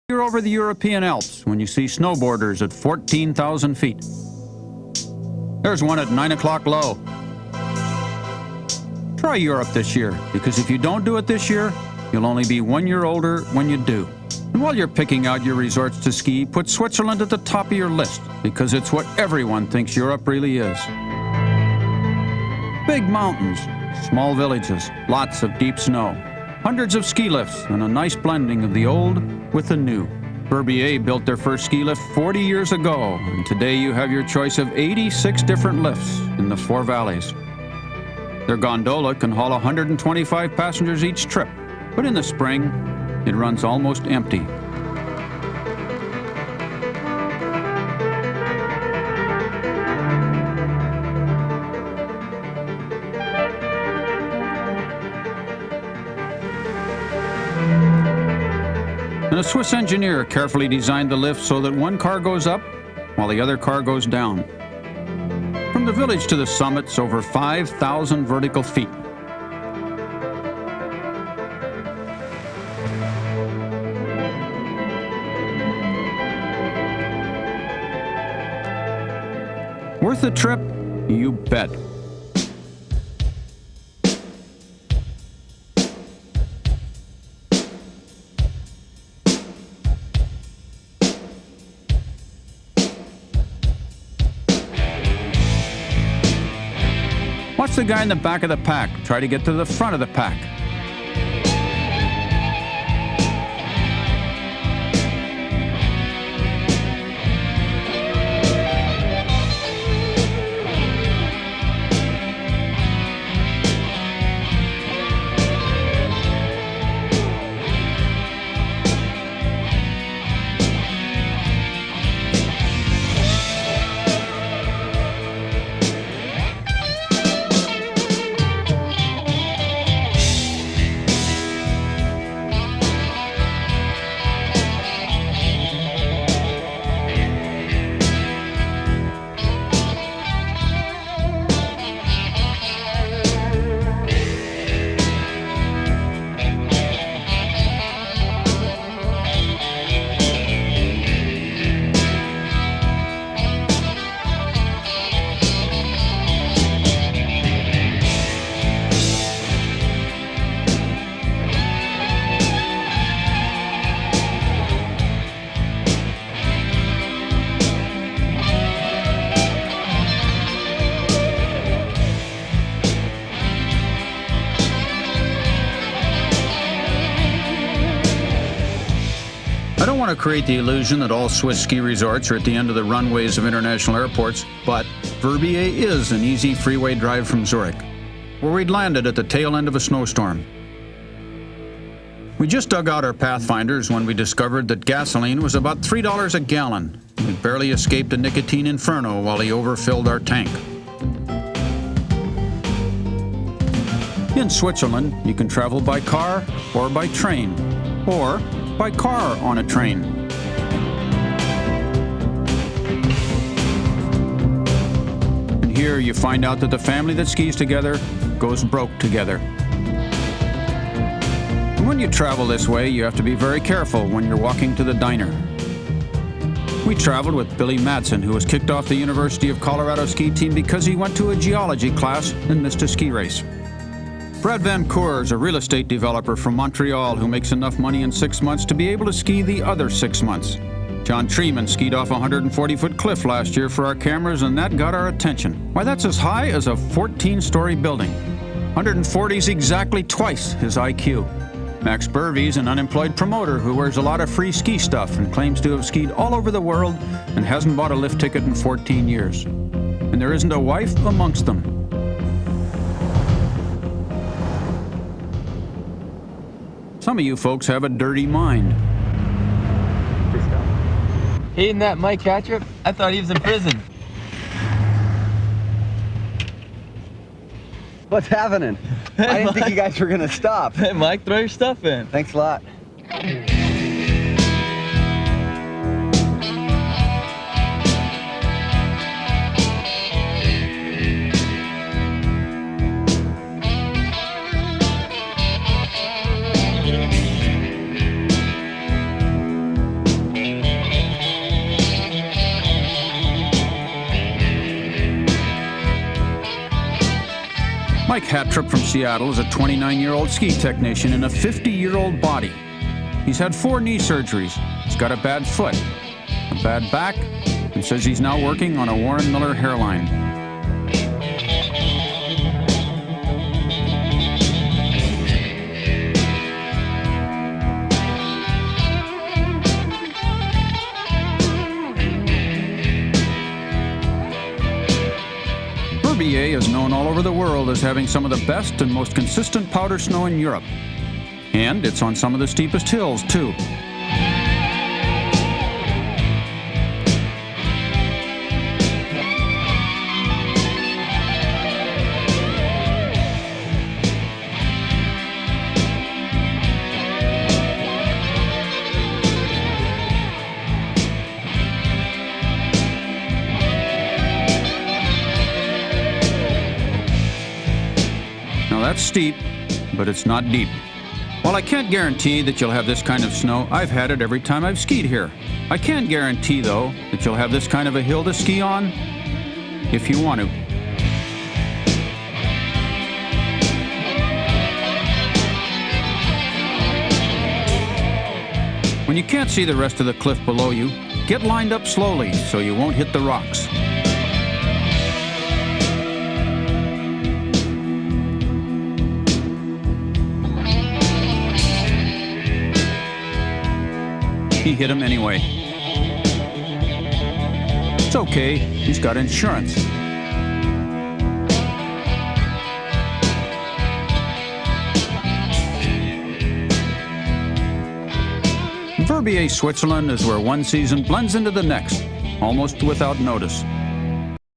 You're over the European Alps when you see snowboarders at 14,000 feet. There's one at 9 o'clock low. Try Europe this year, because if you don't do it this year, you'll only be 1 year older when you do. And while you're picking out your resorts to ski, put Switzerland at the top of your list, because it's what everyone thinks Europe really is. Big mountains, small villages, lots of deep snow, hundreds of ski lifts, and a nice blending of the old with the new. Verbier built their first ski lift 40 years ago, and today you have your choice of 86 different lifts in the 4 valleys. Their gondola can haul 125 passengers each trip, but in the spring, it runs almost empty. And a Swiss engineer carefully designed the lift so that one car goes up while the other car goes down. From the village to the summit's over 5,000 vertical feet. Worth the trip? You bet. Watch the guy in the back of the pack try to get to the front of the pack. I don't want to create the illusion that all Swiss ski resorts are at the end of the runways of international airports, but Verbier is an easy freeway drive from Zurich, where we'd landed at the tail end of a snowstorm. We just dug out our Pathfinders when we discovered that gasoline was about $3 a gallon. We barely escaped a nicotine inferno while he overfilled our tank. In Switzerland, you can travel by car or by train, or by car on a train. And here you find out that the family that skis together goes broke together. And when you travel this way, you have to be very careful when you're walking to the diner. We traveled with Billy Madeson, who was kicked off the University of Colorado ski team because he went to a geology class and missed a ski race. Brad Vancour is a real estate developer from Montreal who makes enough money in 6 months to be able to ski the other 6 months. John Treeman skied off a 140-foot cliff last year for our cameras, and that got our attention. Why, that's as high as a 14-story building. 140 is exactly twice his IQ. Max Bervy is an unemployed promoter who wears a lot of free ski stuff and claims to have skied all over the world and hasn't bought a lift ticket in 14 years. And there isn't a wife amongst them. Some of you folks have a dirty mind. Hating that Mike Hatrup? I thought he was in prison. What's happening? Hey, I didn't Mike. think you guys were gonna stop. Hey Mike, throw your stuff in. Thanks a lot. Mike Hatrup from Seattle is a 29-year-old ski technician in a 50-year-old body. He's had 4 knee surgeries. He's got a bad foot, a bad back, and says he's now working on a Warren Miller hairline. Verbier is known all over the world as having some of the best and most consistent powder snow in Europe. And it's on some of the steepest hills, too. Now that's steep, but it's not deep. While I can't guarantee that you'll have this kind of snow, I've had it every time I've skied here. I can guarantee, though, that you'll have this kind of a hill to ski on if you want to. When you can't see the rest of the cliff below you, get lined up slowly so you won't hit the rocks. He hit him anyway. It's okay, he's got insurance. Verbier, Switzerland is where one season blends into the next, almost without notice.